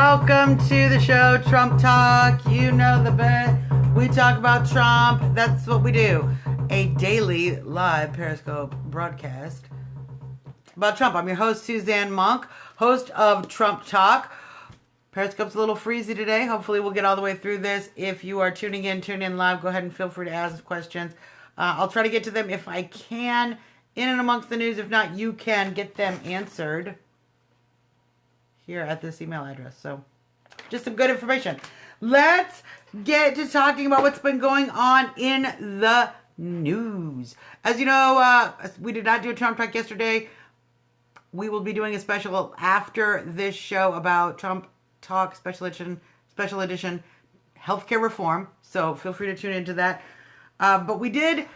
Welcome to the show, Trump Talk. You know the bit. We talk about Trump. That's what we do. A daily live Periscope broadcast about Trump. I'm your host, Suzanne Monk, host of Trump Talk. Periscope's a little freezy today. Hopefully we'll get all the way through this. If you are tuning in live, go ahead and feel free to ask questions. I'll try to get to them if I can in and amongst the news. If not, you can get them answered here at this email address. So just some good information. Let's get to talking about what's been going on in the news. As you know, we did not do a Trump Talk yesterday. We will be doing a special after this show about Trump Talk special edition healthcare reform. So feel free to tune into that. But we did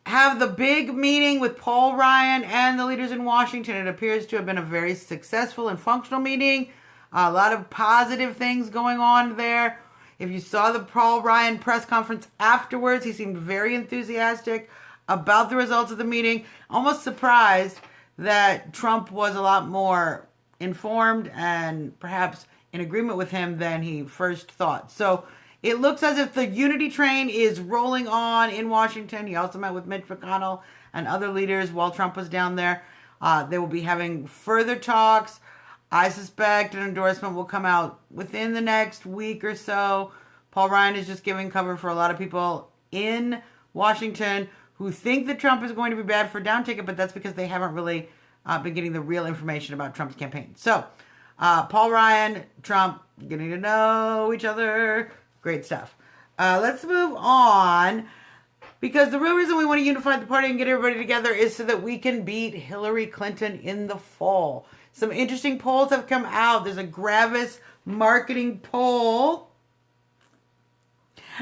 have the big meeting with Paul Ryan and the leaders in Washington. It appears to have been a very successful and functional meeting. A lot of positive things going on there. If you saw the Paul Ryan press conference afterwards, he seemed very enthusiastic about the results of the meeting. Almost surprised that Trump was a lot more informed and perhaps in agreement with him than he first thought. So it looks as if the unity train is rolling on in Washington. He also met with Mitch McConnell and other leaders while Trump was down there. They will be having further talks. I suspect an endorsement will come out within the next week or so. Paul Ryan is just giving cover for a lot of people in Washington who think that Trump is going to be bad for down ticket, but that's because they haven't really been getting the real information about Trump's campaign. So Paul Ryan, Trump, getting to know each other. Great stuff. Let's move on, because the real reason we want to unify the party and get everybody together is so that we can beat Hillary Clinton in the fall. Some interesting polls have come out. There's a Gravis marketing poll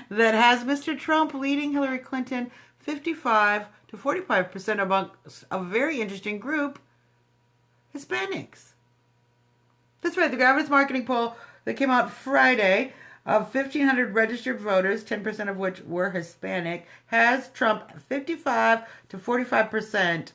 that has Mr. Trump leading Hillary Clinton 55 to 45% among a very interesting group, Hispanics. That's right, the Gravis marketing poll that came out Friday of 1,500 registered voters, 10% of which were Hispanic, has Trump 55 to 45%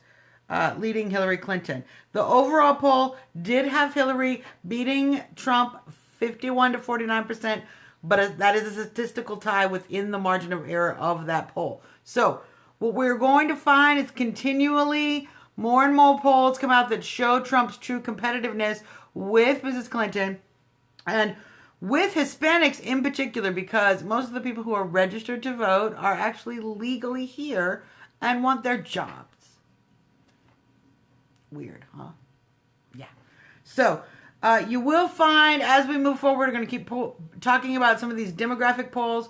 leading Hillary Clinton. The overall poll did have Hillary beating Trump 51 to 49%, but that is a statistical tie within the margin of error of that poll. So what we're going to find is continually more and more polls come out that show Trump's true competitiveness with Mrs. Clinton and with Hispanics in particular, because most of the people who are registered to vote are actually legally here and want their jobs. Weird, huh? Yeah. So you will find as we move forward, we're going to keep talking about some of these demographic polls.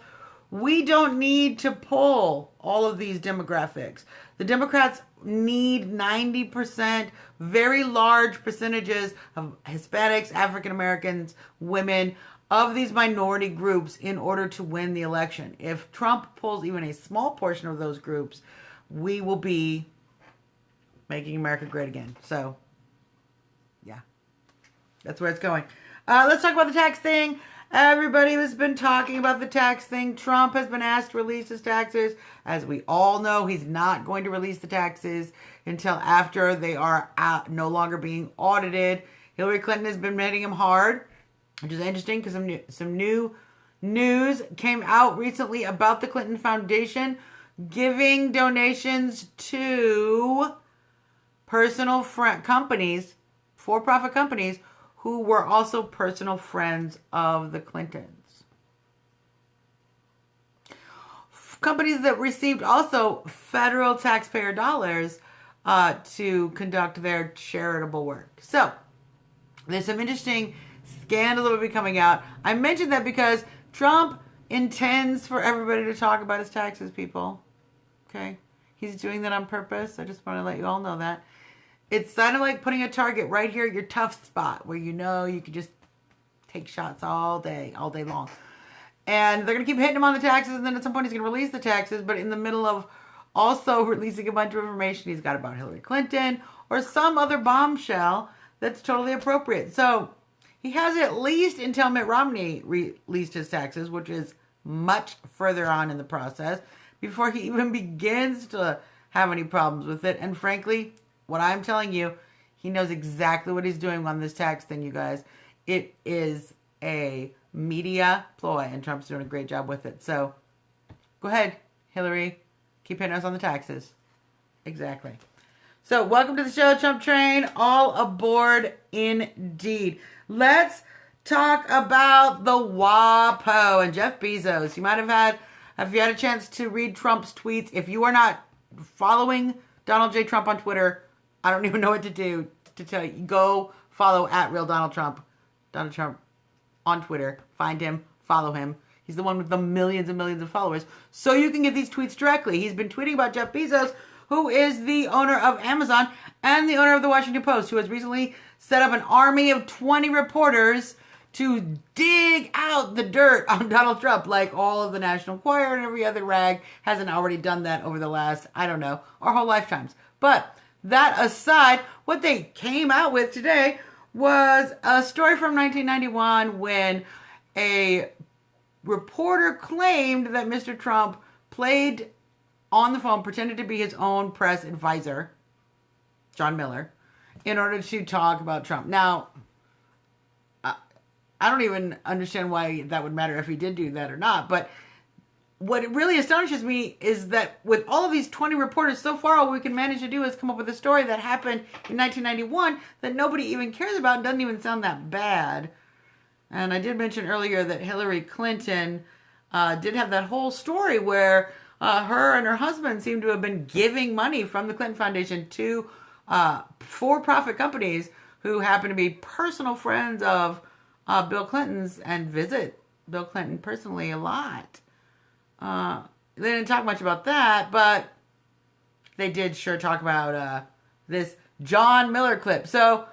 We don't need to poll all of these demographics. The Democrats need 90%, very large percentages of Hispanics, African Americans, women, of these minority groups in order to win the election. If Trump pulls even a small portion of those groups, we will be making America great again. So, yeah, that's where it's going. Let's talk about the tax thing. Everybody has been talking about the tax thing. Trump has been asked to release his taxes. As we all know, he's not going to release the taxes until after they are no longer being audited. Hillary Clinton has been hitting him hard, which is interesting because some new news came out recently about the Clinton Foundation giving donations to personal companies, for-profit companies, who were also personal friends of the Clintons. Companies that received also federal taxpayer dollars to conduct their charitable work. So, there's some interesting scandal that will be coming out. I mentioned that because Trump intends for everybody to talk about his taxes, people. Okay? He's doing that on purpose. I just want to let you all know that. It's kind of like putting a target right here at your tough spot where you know you can just take shots all day long. And they're going to keep hitting him on the taxes, and then at some point he's going to release the taxes, but in the middle of also releasing a bunch of information he's got about Hillary Clinton or some other bombshell that's totally appropriate. So he has at least until Mitt Romney released his taxes, which is much further on in the process, before he even begins to have any problems with it. And frankly, what I'm telling you, he knows exactly what he's doing on this tax thing, you guys. It is a media ploy, and Trump's doing a great job with it. So go ahead, Hillary. Keep hitting us on the taxes. Exactly. So welcome to the show, Trump Train. All aboard indeed. Let's talk about the WAPO and Jeff Bezos. You might have you had a chance to read Trump's tweets? If you are not following Donald J. Trump on Twitter, I don't even know what to do to tell you. Go follow @RealDonaldTrump. Donald Trump on Twitter. Find him. Follow him. He's the one with the millions and millions of followers. So you can get these tweets directly. He's been tweeting about Jeff Bezos, who is the owner of Amazon and the owner of the Washington Post, who has recently set up an army of 20 reporters to dig out the dirt on Donald Trump, like all of the National Enquirer and every other rag hasn't already done that over the last, I don't know, our whole lifetimes. But that aside, what they came out with today was a story from 1991 when a reporter claimed that Mr. Trump played on the phone, pretended to be his own press advisor, John Miller, in order to talk about Trump. Now, I don't even understand why that would matter if he did do that or not. But what really astonishes me is that with all of these 20 reporters, so far all we can manage to do is come up with a story that happened in 1991 that nobody even cares about and doesn't even sound that bad. And I did mention earlier that Hillary Clinton did have that whole story where her and her husband seem to have been giving money from the Clinton Foundation to for-profit companies who happen to be personal friends of Bill Clinton's and visit Bill Clinton personally a lot. They didn't talk much about that, but they did sure talk about this John Miller clip. So,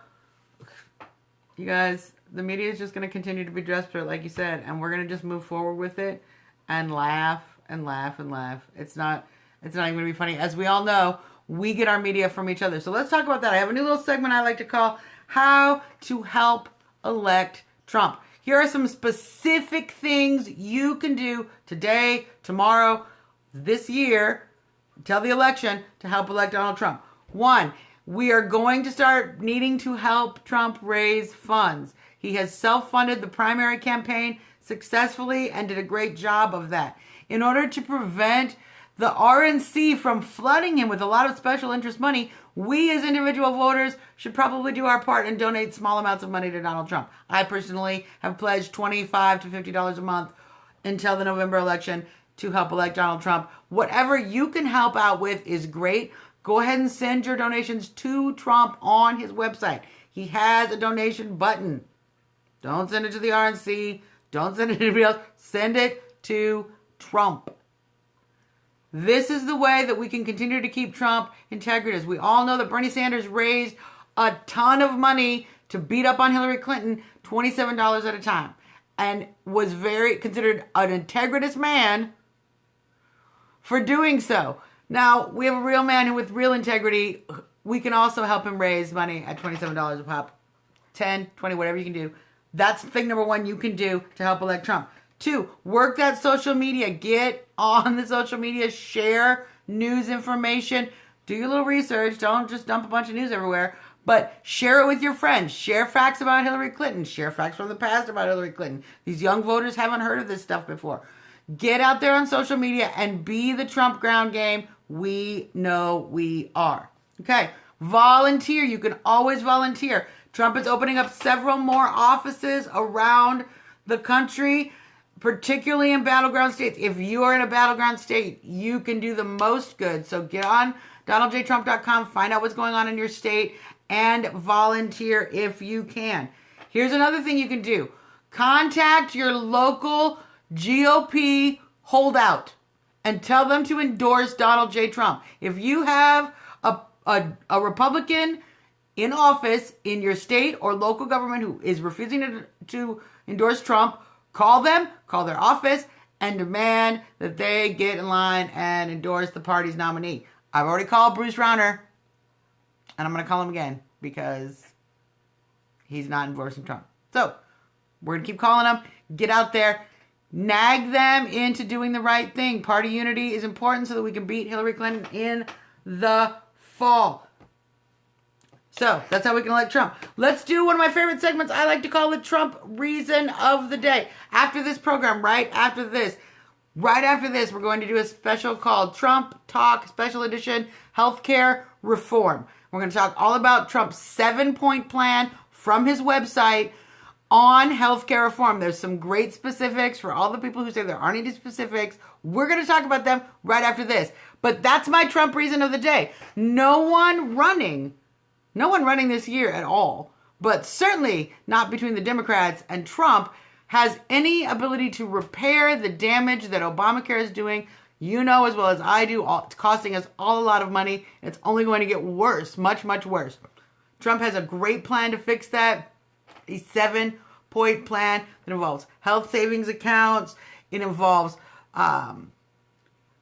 you guys, the media is just going to continue to be desperate, like you said, and we're going to just move forward with it and laugh and laugh and laugh. It's not even going to be funny. As we all know, we get our media from each other. So let's talk about that. I have a new little segment I like to call How to Help Elect Trump. Here are some specific things you can do today, tomorrow, this year, till the election, to help elect Donald Trump. 1, we are going to start needing to help Trump raise funds. He has self-funded the primary campaign successfully and did a great job of that. In order to prevent the RNC from flooding him with a lot of special interest money, we as individual voters should probably do our part and donate small amounts of money to Donald Trump. I personally have pledged $25 to $50 a month until the November election to help elect Donald Trump. Whatever you can help out with is great. Go ahead and send your donations to Trump on his website. He has a donation button. Don't send it to the RNC. Don't send it to anybody else. Send it to Trump. This is the way that we can continue to keep Trump integritous. We all know that Bernie Sanders raised a ton of money to beat up on Hillary Clinton, $27 at a time, and was very considered an integritous man for doing so. Now, we have a real man who, with real integrity, we can also help him raise money at $27 a pop, 10, 20, whatever you can do. That's thing number 1 you can do to help elect Trump. 2, work that social media. Get on the social media. Share news information. Do your little research. Don't just dump a bunch of news everywhere. But share it with your friends. Share facts about Hillary Clinton. Share facts from the past about Hillary Clinton. These young voters haven't heard of this stuff before. Get out there on social media and be the Trump ground game. We know we are. Okay. Volunteer. You can always volunteer. Trump is opening up several more offices around the country, particularly in battleground states. If you are in a battleground state, you can do the most good. So get on DonaldJTrump.com, find out what's going on in your state, and volunteer if you can. Here's another thing you can do. Contact your local GOP holdout and tell them to endorse Donald J. Trump. If you have a Republican in office in your state or local government who is refusing to endorse Trump, call them, call their office, and demand that they get in line and endorse the party's nominee. I've already called Bruce Rauner, and I'm going to call him again because he's not endorsing Trump. So, we're going to keep calling him. Get out there. Nag them into doing the right thing. Party unity is important so that we can beat Hillary Clinton in the fall. So that's how we can elect Trump. Let's do one of my favorite segments. I like to call the Trump Reason of the Day. After this program, right after this, we're going to do a special called Trump Talk Special Edition Healthcare Reform. We're going to talk all about Trump's 7-point plan from his website on healthcare reform. There's some great specifics for all the people who say there aren't any specifics. We're going to talk about them right after this. But that's my Trump Reason of the Day. No one running this year at all, but certainly not between the Democrats and Trump, has any ability to repair the damage that Obamacare is doing. You know as well as I do, it's costing us all a lot of money. It's only going to get worse, much, much worse. Trump has a great plan to fix that. A 7-point plan that involves health savings accounts. It involves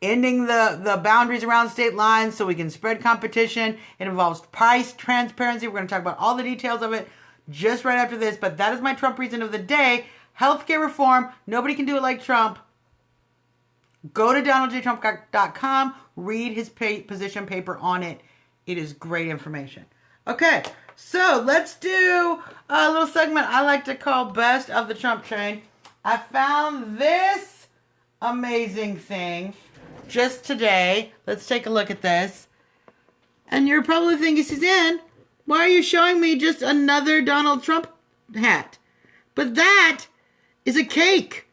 ending the boundaries around state lines so we can spread competition. It involves price transparency. We're going to talk about all the details of it just right after this. But that is my Trump Reason of the Day. Healthcare reform. Nobody can do it like Trump. Go to donaldjtrump.com. Read his position paper on it. It is great information. Okay, so let's do a little segment I like to call Best of the Trump Train. I found this amazing thing just today. Let's take a look at this. And you're probably thinking, Suzanne, why are you showing me just another Donald Trump hat? But that is a cake.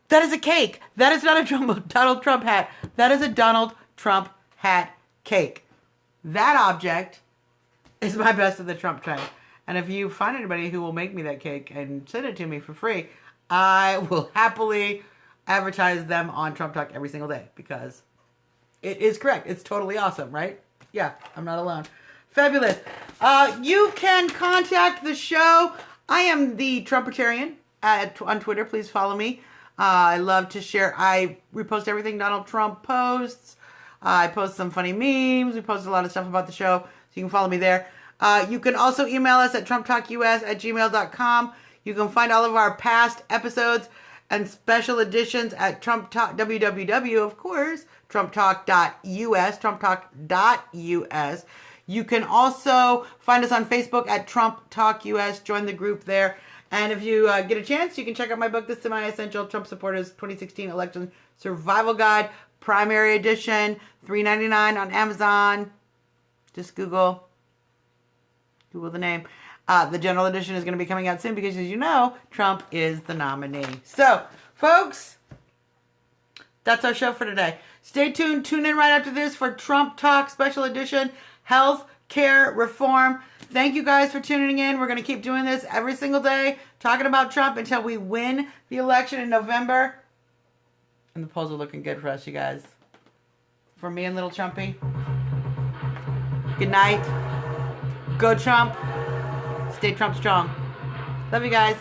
That is a cake. That is not a Donald Trump hat. That is a Donald Trump hat cake. That object is my Best of the Trump Train. And if you find anybody who will make me that cake and send it to me for free, I will happily advertise them on Trump Talk every single day because it is correct. It's totally awesome, right? Yeah, I'm not alone. Fabulous. You can contact the show. I am the Trumpetarian on Twitter. Please follow me. I love to share. I repost everything Donald Trump posts. I post some funny memes. We post a lot of stuff about the show, so you can follow me there. You can also email us at trumptalkus@gmail.com. You can find all of our past episodes and special editions at Trump Talk, www, of course, trumptalk.us, trumptalk.us. You can also find us on Facebook at Trump Talk US. Join the group there. And if you get a chance, you can check out my book, The Semi-Essential Trump Supporters 2016 Election Survival Guide, Primary Edition, $3.99 on Amazon. Just Google the name. The General Edition is going to be coming out soon because, as you know, Trump is the nominee. So, folks, that's our show for today. Stay tuned. Tune in right after this for Trump Talk Special Edition, Health Care Reform. Thank you guys for tuning in. We're going to keep doing this every single day, talking about Trump until we win the election in November. And the polls are looking good for us, you guys. For me and little Trumpy, good night. Go Trump. Stay Trump strong. Love you guys.